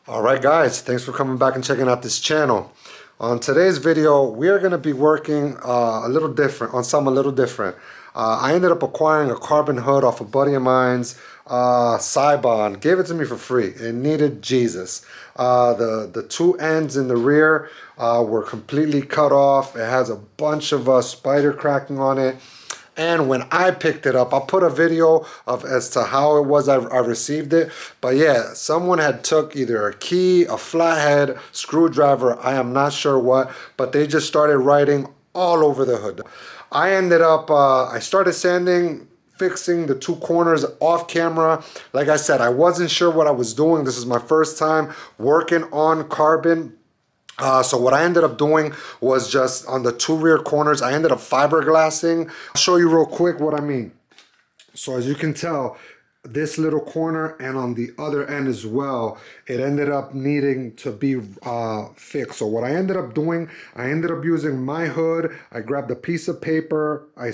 Alright guys, thanks for coming back and checking out this channel. On today's video, we are going to be working a little different. I ended up acquiring a carbon hood off a buddy of mine's, Seibon. Gave it to me for free. It needed Jesus. The two ends in the rear were completely cut off. It has a bunch of spider cracking on it. And when I picked it up, I'll put a video of as to how it was I received it. But yeah, someone had took either a key, a flathead, screwdriver, I am not sure what, but they just started writing all over the hood. I ended up, I started sanding, fixing the two corners off camera. Like I said, I wasn't sure what I was doing. This is my first time working on carbon. So what I ended up doing was just on the two rear corners, I ended up fiberglassing. I'll show you real quick what I mean. So as you can tell, this little corner and on the other end as well, it ended up needing to be fixed. So what I ended up doing, I ended up using my hood. I grabbed a piece of paper. I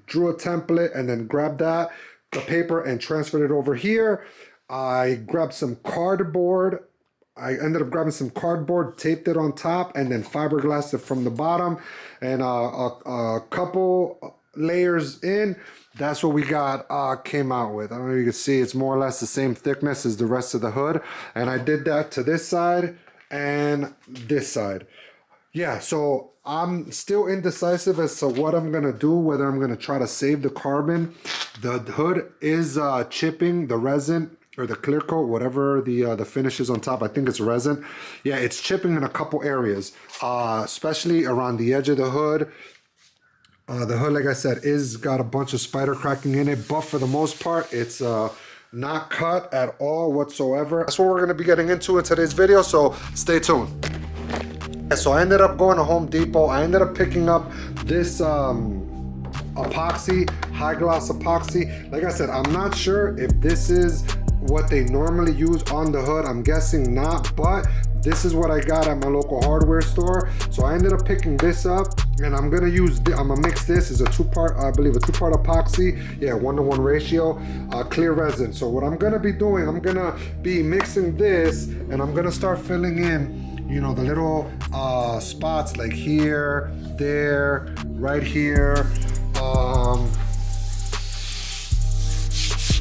drew a template and then grabbed the paper and transferred it over here. I grabbed some cardboard. I ended up grabbing some cardboard, taped it on top, and then fiberglassed it from the bottom. And a couple layers in, that's what we got came out with. I don't know if you can see, it's more or less the same thickness as the rest of the hood. And I did that to this side and this side. Yeah, so I'm still indecisive as to what I'm gonna do, whether I'm gonna try to save the carbon. The hood is chipping the resin, or the clear coat, whatever the finish is on top. I think it's resin. Yeah, it's chipping in a couple areas, especially around the edge of the hood. The hood, like I said, is got a bunch of spider cracking in it, but for the most part, it's not cut at all whatsoever. That's what we're gonna be getting into in today's video, so stay tuned. So I ended up going to Home Depot. I ended up picking up this epoxy, high gloss epoxy. Like I said, I'm not sure if this is what they normally use on the hood. I'm guessing not, but this is what I got at my local hardware store. So I ended up picking this up, and I'm gonna mix this as a two-part, I believe a two-part epoxy. Yeah, 1-to-1 ratio, clear resin. So what I'm gonna be doing, I'm gonna be mixing this, and I'm gonna start filling in, you know, the little spots like here, there, right here.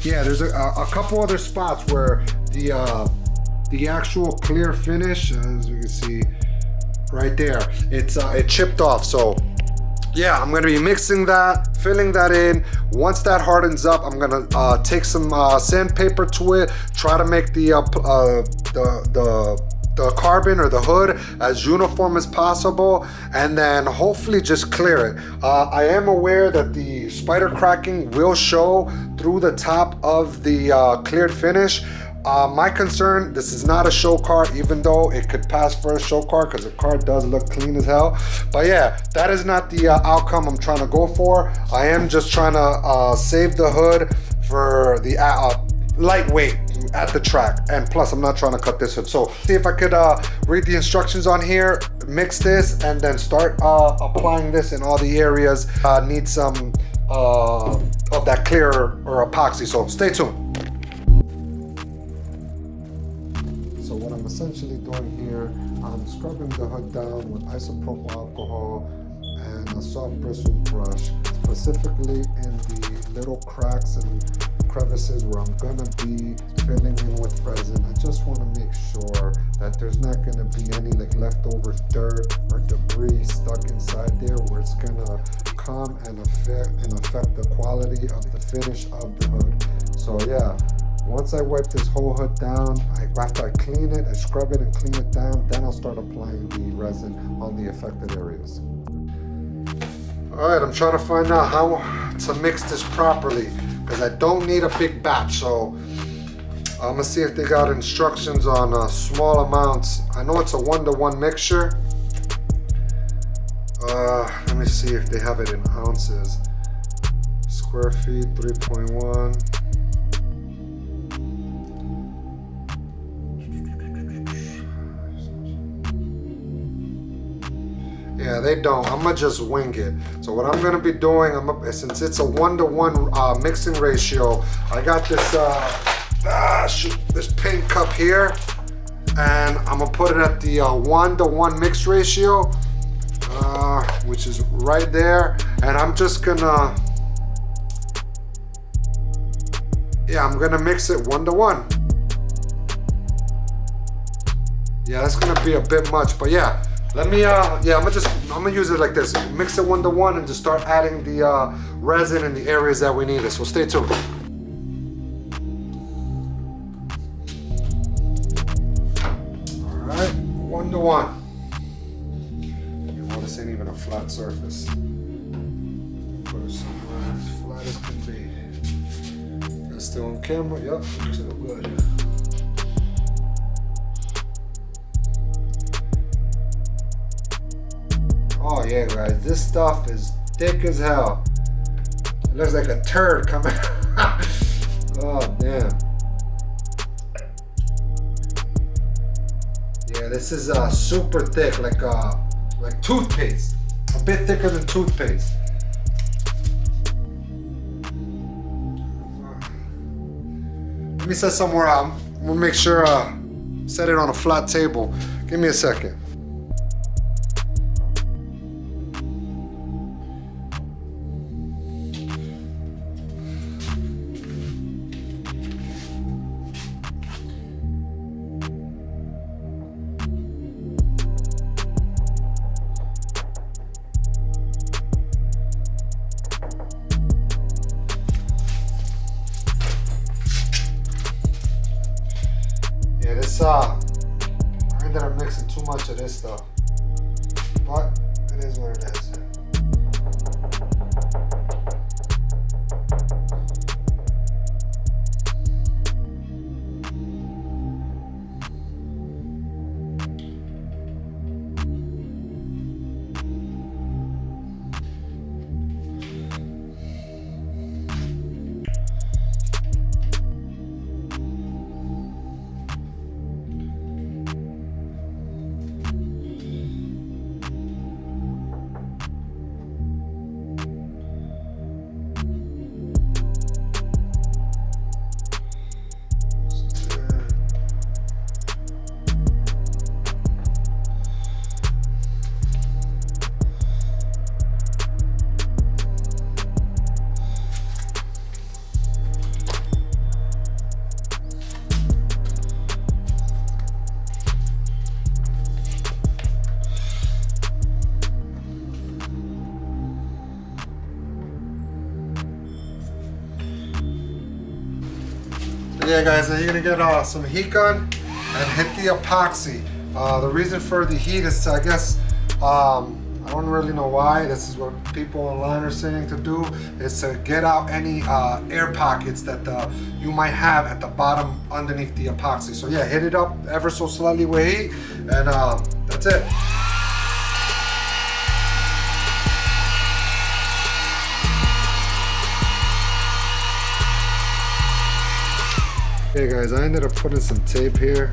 Yeah, there's a couple other spots where the actual clear finish, as you can see right there, it chipped off. So yeah, I'm gonna be mixing that, filling that in. Once that hardens up, I'm gonna take some sandpaper to it, try to make the carbon or the hood as uniform as possible, and then hopefully just clear it. I am aware that the spider cracking will show through the top of the cleared finish. My concern, this is not a show car, even though it could pass for a show car because the car does look clean as hell. But yeah, that is not the outcome I'm trying to go for. I am just trying to save the hood for the lightweight at the track, and plus I'm not trying to cut this hood. So see if I could read the instructions on here, mix this, and then start applying this in all the areas. Need some of that clear or epoxy, so stay tuned. So what I'm essentially doing here, I'm scrubbing the hood down with isopropyl alcohol and a soft bristle brush, specifically in the little cracks and crevices where I'm gonna be filling in with resin. I just want to make sure that there's not gonna be any like leftover dirt or debris stuck inside there, where it's gonna come and affect the quality of the finish of the hood. So yeah, once I wipe this whole hood down, after I clean it, I scrub it and clean it down, then I'll start applying the resin on the affected areas. All right, I'm trying to find out how to mix this properly, because I don't need a big batch. So I'm gonna see if they got instructions on small amounts. I know it's a 1-to-1 mixture. Let me see if they have it in ounces. Square feet, 3.1. Yeah, they don't. I'm gonna just wing it. So what I'm gonna be doing, since it's a 1-to-1 mixing ratio, I got this this paint cup here. and I'm gonna put it at the 1-to-1 mix ratio, which is right there. And I'm just gonna, I'm gonna mix it 1-to-1. Yeah, that's gonna be a bit much, but yeah. Let me, I'm gonna use it like this. Mix it 1-to-1 and just start adding the resin in the areas that we need it. So stay tuned. All right, 1-to-1. This ain't even a flat surface. Put it somewhere as flat as can be. That's still on camera. Yep, still good. Oh yeah, guys, this stuff is thick as hell. It looks like a turd coming. Oh damn. Yeah, this is super thick, like toothpaste. A bit thicker than toothpaste. Let me set somewhere out. We'll make sure set it on a flat table. Give me a second. I ended up mixing too much of this stuff, but it is what it is. Yeah guys, now you're gonna get some heat gun and hit the epoxy. The reason for the heat is, I guess, I don't really know why, this is what people online are saying to do, is to get out any air pockets that you might have at the bottom underneath the epoxy. So yeah, hit it up ever so slightly with heat, and that's it. Okay guys, I ended up putting some tape here,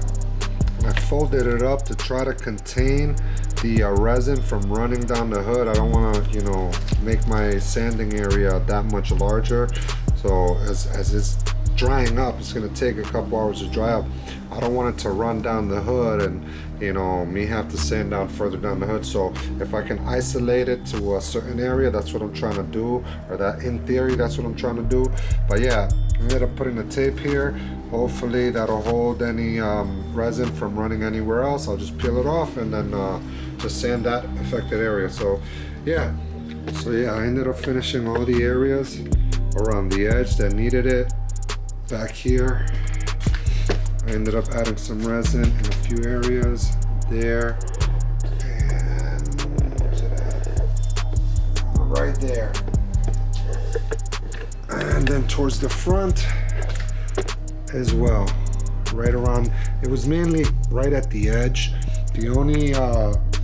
and I folded it up to try to contain the resin from running down the hood. I don't want to, you know, make my sanding area that much larger. So as it's drying up, it's going to take a couple hours to dry up. I don't want it to run down the hood and, you know, me have to sand down further down the hood. So if I can isolate it to a certain area, that's what I'm trying to do, or that in theory that's what I'm trying to do. But yeah, I ended up putting the tape here. Hopefully that'll hold any resin from running anywhere else. I'll just peel it off and then just sand that affected area. So yeah, I ended up finishing all the areas around the edge that needed it. Back here, I ended up adding some resin in a few areas there, and where's it at? Right there. And then towards the front as well, right around, it was mainly right at the edge. The only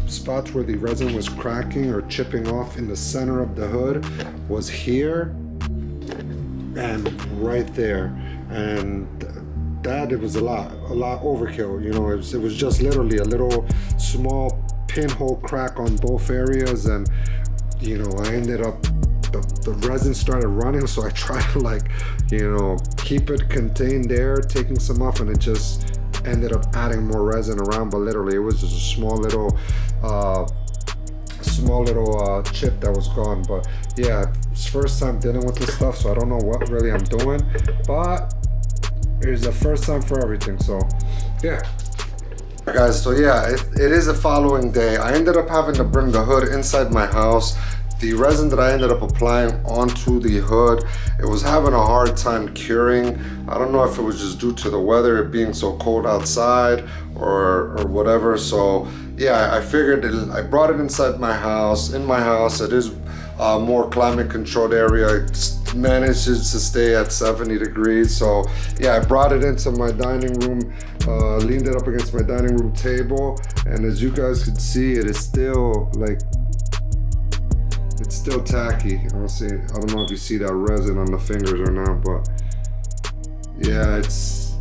spots where the resin was cracking or chipping off in the center of the hood was here and right there, and that it was a lot overkill. You know, it was just literally a little small pinhole crack on both areas, and you know, I ended up, the resin started running, so I tried to, like, you know, keep it contained there, taking some off, and it just ended up adding more resin around, but literally it was just a small little chip that was gone. But yeah, it's first time dealing with this stuff, so I don't know what really I'm doing, but it's the first time for everything. So yeah guys, so yeah, it is the following day. I ended up having to bring the hood inside my house. The resin that I ended up applying onto the hood, it was having a hard time curing. I don't know if it was just due to the weather, it being so cold outside or whatever. So yeah, I figured I brought it inside my house. In my house, it is a more climate controlled area. It manages to stay at 70 degrees. So yeah, I brought it into my dining room, leaned it up against my dining room table, and as you guys can see, it is still like, it's still tacky. I don't know if you see that resin on the fingers or not, but yeah, it's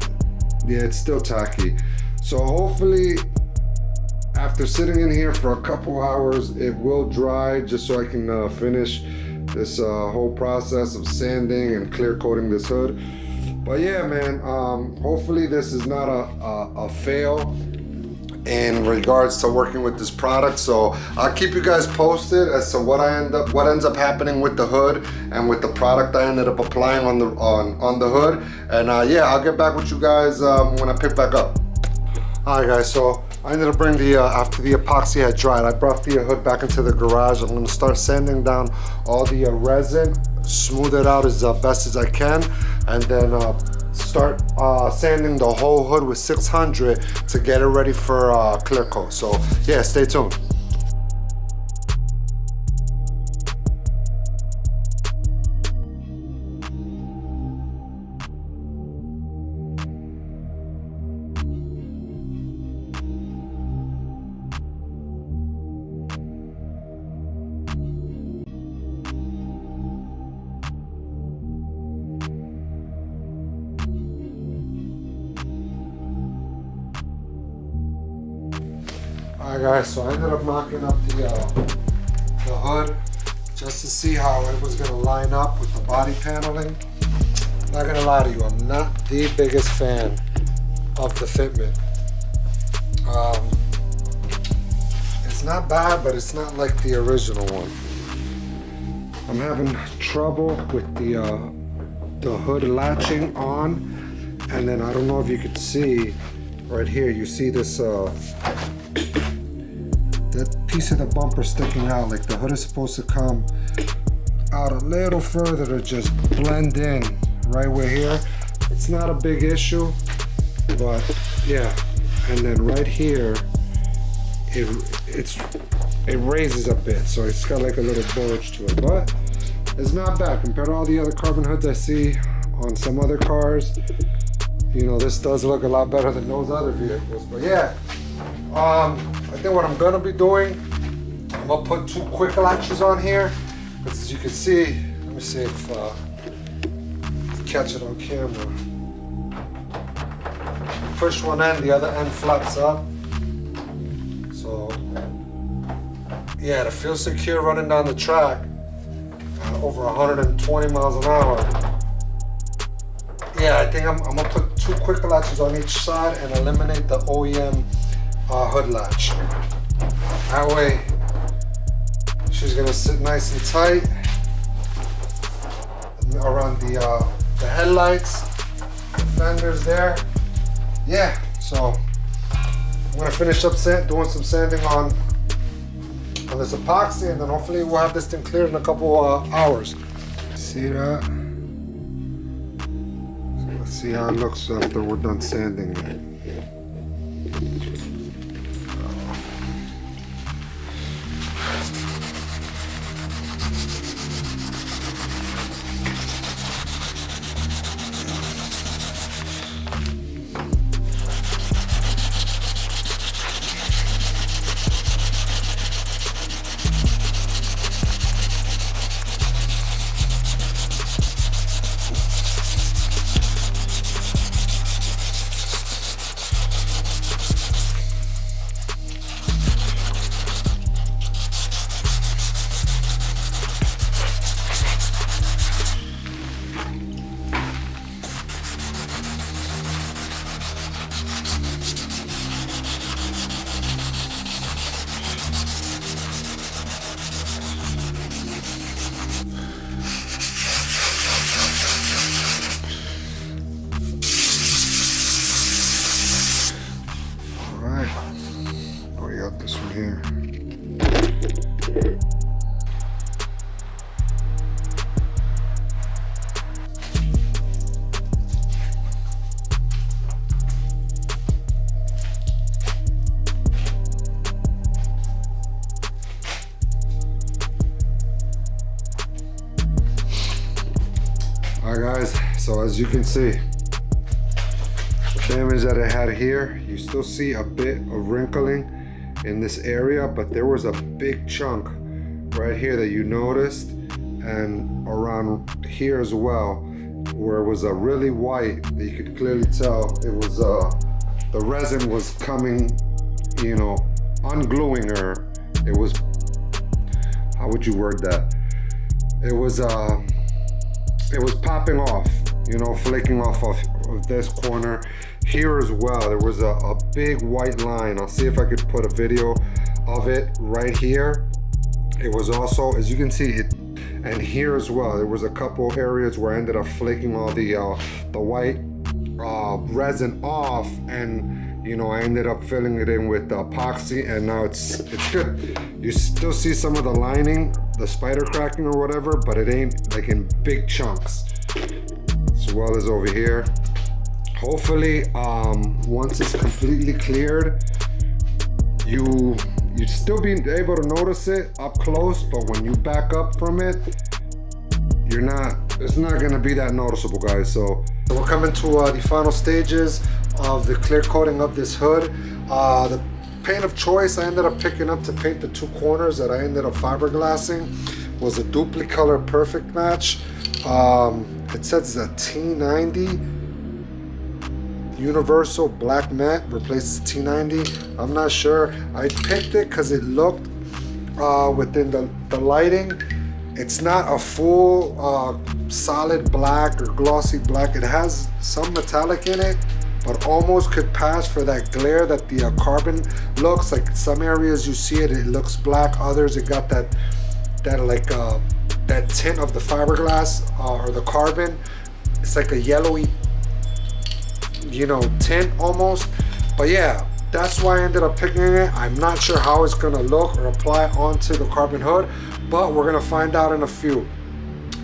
still tacky. So hopefully after sitting in here for a couple hours, it will dry, just so I can finish this whole process of sanding and clear coating this hood. But yeah, man, hopefully this is not a fail in regards to working with this product. So I'll keep you guys posted as to what ends up happening with the hood and with the product I ended up applying on the hood. And yeah, I'll get back with you guys when I pick back up. Alright guys, so I ended up bringing after the epoxy had dried, I brought the hood back into the garage. I'm going to start sanding down all the resin, smooth it out as best as I can, and then start sanding the whole hood with 600 to get it ready for clear coat. So yeah, stay tuned. Alright guys, so I ended up knocking up the hood just to see how it was going to line up with the body paneling. Not going to lie to you, I'm not the biggest fan of the fitment. It's not bad, but it's not like the original one. I'm having trouble with the hood latching on, and then I don't know if you could see right here, you see this that piece of the bumper sticking out. Like the hood is supposed to come out a little further to just blend in right where here. It's not a big issue, but yeah. And then right here, it raises a bit, so it's got like a little bulge to it, but it's not bad compared to all the other carbon hoods I see on some other cars. You know, this does look a lot better than those other vehicles. But yeah, I think what I'm gonna be doing, I'm gonna put 2 quick latches on here, because as you can see, let me see if catch it on camera. Push one end, the other end flaps up. So yeah, to feel secure running down the track over 120 miles an hour. Yeah, I think I'm gonna put 2 quick latches on each side and eliminate the OEM hood latch. That way, she's gonna sit nice and tight around the headlights, the fenders there. Yeah, so I'm gonna finish up doing some sanding on this epoxy, and then hopefully we'll have this thing cleared in a couple hours. See that? So let's see how it looks after we're done sanding it. here. Alright guys, so as you can see, the damage that it had here, you still see a bit of wrinkling in this area, but there was a big chunk right here that you noticed, and around here as well, where it was a really white, that you could clearly tell it was the resin was coming, you know, ungluing, or it was, how would you word that? It was popping off, you know, flaking off of this corner. Here as well, there was a big white line. I'll see if I could put a video of it right here. It was also, as you can see, and here as well, there was a couple areas where I ended up flaking all the white resin off, and you know, I ended up filling it in with epoxy, and now it's good. You still see some of the lining, the spider cracking or whatever, but it ain't like in big chunks. As well as over here. Hopefully, once it's completely cleared, you'd still be able to notice it up close, but when you back up from it, it's not gonna be that noticeable, guys. So we're coming to the final stages of the clear coating of this hood. The paint of choice I ended up picking up to paint the two corners that I ended up fiberglassing was a Duplicolor Perfect Match. It says the T90 Universal Black Matte replaces T90. I'm not sure. I picked it because it looked within the lighting. It's not a full solid black or glossy black. It has some metallic in it, but almost could pass for that glare that the carbon looks like. Some areas you see it looks black. Others it got that like that tint of the fiberglass or the carbon. It's like a yellowy, you know, tint almost. But yeah, that's why I ended up picking it. I'm not sure how it's gonna look or apply onto the carbon hood, but we're gonna find out in a few.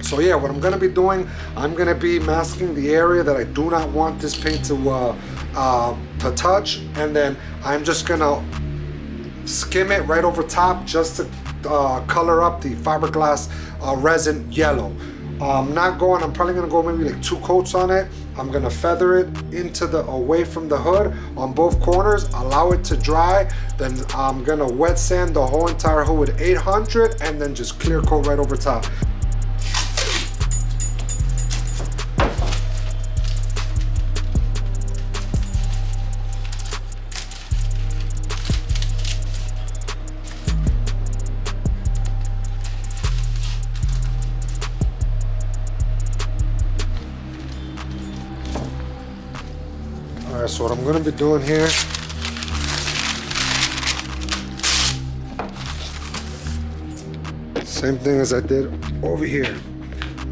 So yeah, what I'm gonna be doing, I'm gonna be masking the area that I do not want this paint to touch, and then I'm just gonna skim it right over top just to color up the fiberglass resin yellow. I'm probably gonna go maybe like 2 coats on it. I'm gonna feather it away from the hood on both corners, allow it to dry. Then I'm gonna wet sand the whole entire hood with 800 and then just clear coat right over top. Alright, so what I'm going to be doing here, same thing as I did over here.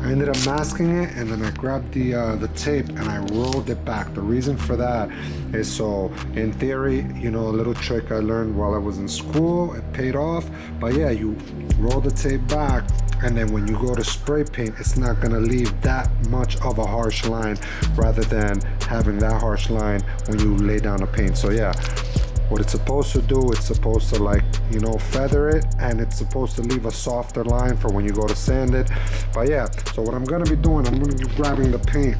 I ended up masking it, and then I grabbed the tape and I rolled it back. The reason for that is so, in theory, you know, a little trick I learned while I was in school, it paid off. But yeah, you roll the tape back, and then when you go to spray paint, it's not gonna leave that much of a harsh line, rather than having that harsh line when you lay down the paint. So yeah, what it's supposed to do, it's supposed to, like, you know, feather it, and it's supposed to leave a softer line for when you go to sand it. But yeah, so what I'm gonna be doing, I'm gonna be grabbing the paint.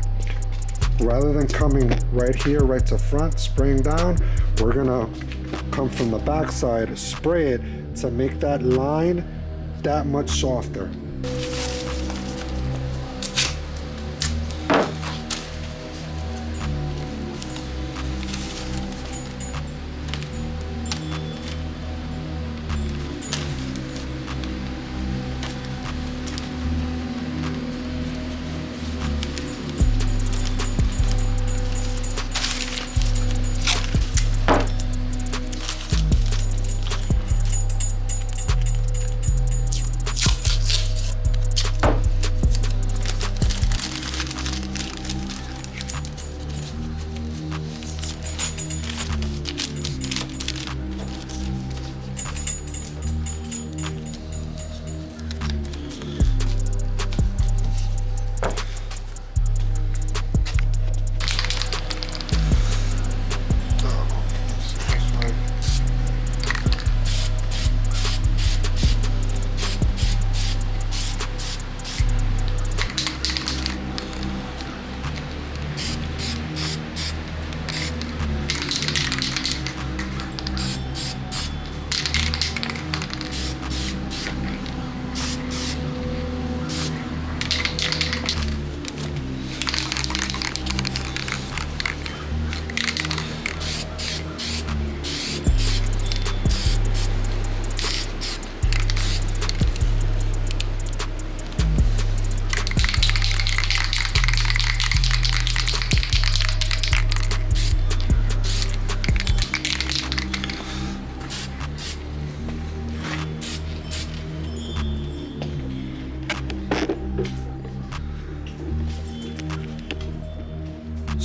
Rather than coming right here, right to front, spraying down, we're gonna come from the back side, spray it to make that line that much softer.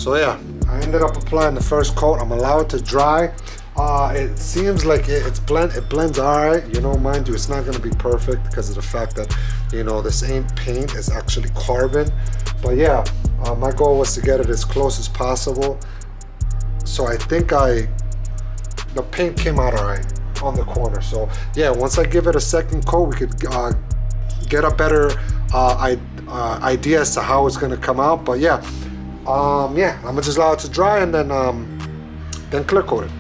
So yeah, I ended up applying the first coat. I'm allowed to dry. It seems like it blends alright, you know, mind you, it's not going to be perfect because of the fact that, you know, this ain't paint, it's actually carbon. But yeah, my goal was to get it as close as possible. So I think the paint came out alright on the corner. So yeah, once I give it a second coat, we could get a better idea as to how it's going to come out. But yeah, yeah, I'm gonna just allow it to dry and then clear coat it.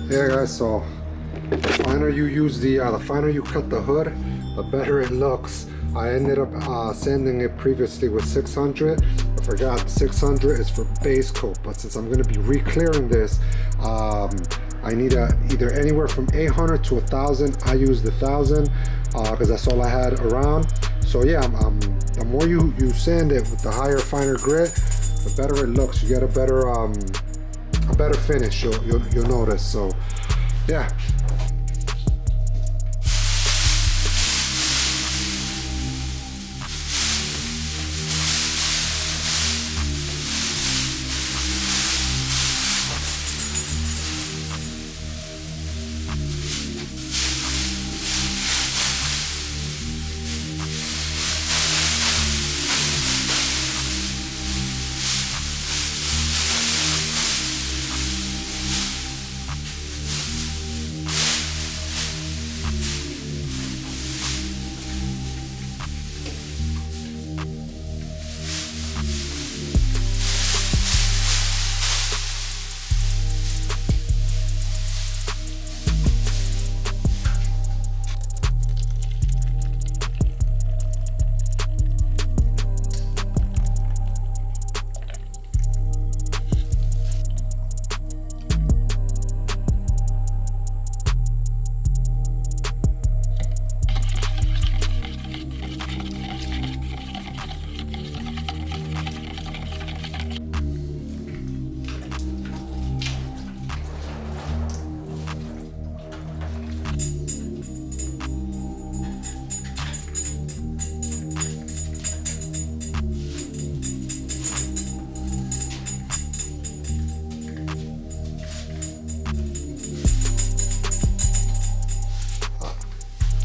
Yeah guys, so the finer you use the finer you cut the hood, the better it looks. I ended up sanding it previously with 600. I forgot 600 is for base coat, but since I'm going to be re-clearing this, I need either anywhere from 800 to 1,000. I used 1,000 because that's all I had around. So yeah, the more you sand it with the higher, finer grit, the better it looks. You get a better finish. You'll notice. So yeah.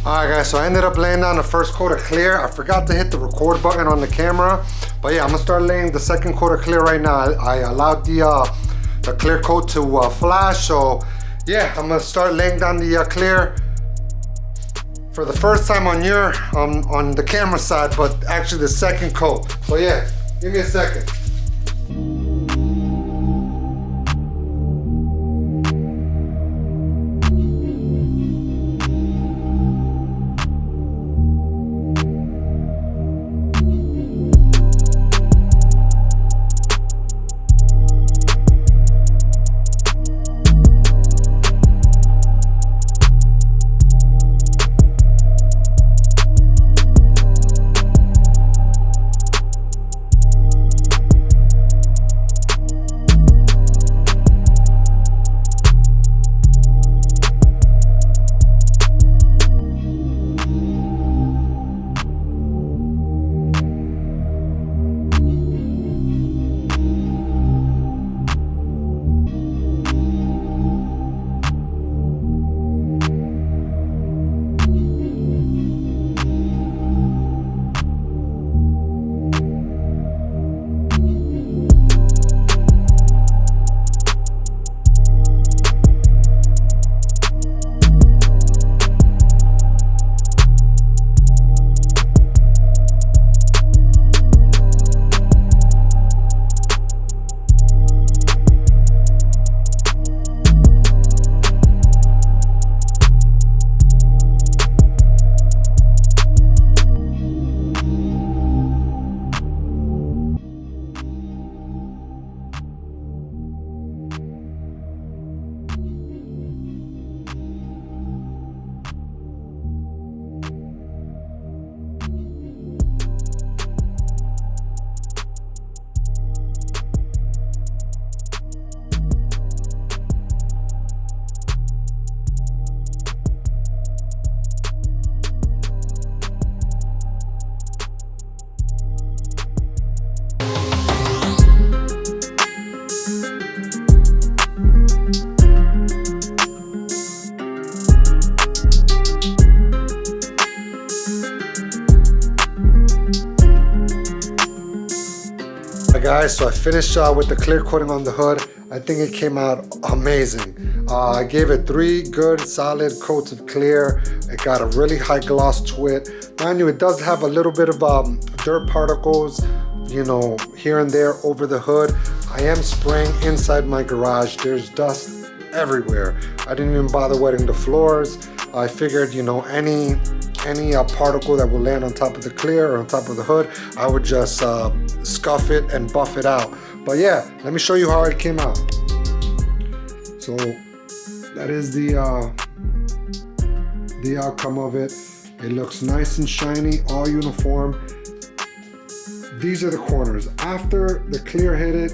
Alright guys, so I ended up laying down the first coat of clear. I forgot to hit the record button on the camera, but yeah, I'm gonna start laying the second coat of clear right now. I allowed the clear coat to flash, so yeah, I'm gonna start laying down the clear for the first time on the camera side, but actually the second coat. So yeah, give me a second. guys, so I finished with the clear coating on the hood. I think it came out amazing. I gave it 3 good solid coats of clear. It got a really high gloss to it. Mind you, it does have a little bit of dirt particles, you know, here and there over the hood. I am spraying inside my garage. There's dust everywhere. I didn't even bother wetting the floors. I figured, you know, any particle that will land on top of the clear or on top of the hood, I would just scuff it and buff it out. But yeah, let me show you how it came out. So that is the outcome of it. It looks nice and shiny, all uniform. These are the corners. After the clear hit it,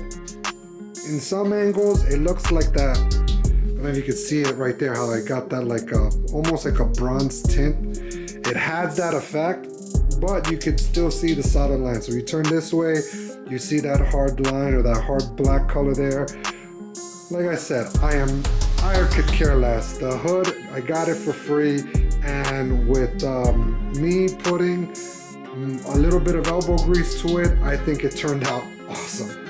in some angles, it looks like that. I don't know if you can see it right there, how I got that like almost like a bronze tint. It has that effect, but you could still see the solid line. So you turn this way, you see that hard line or that hard black color there. Like I said, I could care less. The hood, I got it for free, and with me putting a little bit of elbow grease to it, I think it turned out awesome.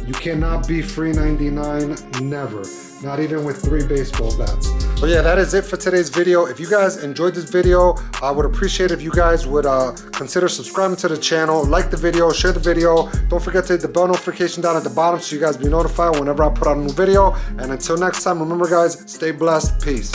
You cannot beat free 99, never. Not even with 3 baseball bats. But yeah, that is it for today's video. If you guys enjoyed this video, I would appreciate if you guys would consider subscribing to the channel, like the video, share the video. Don't forget to hit the bell notification down at the bottom so you guys be notified whenever I put out a new video. And until next time, remember guys, stay blessed. Peace.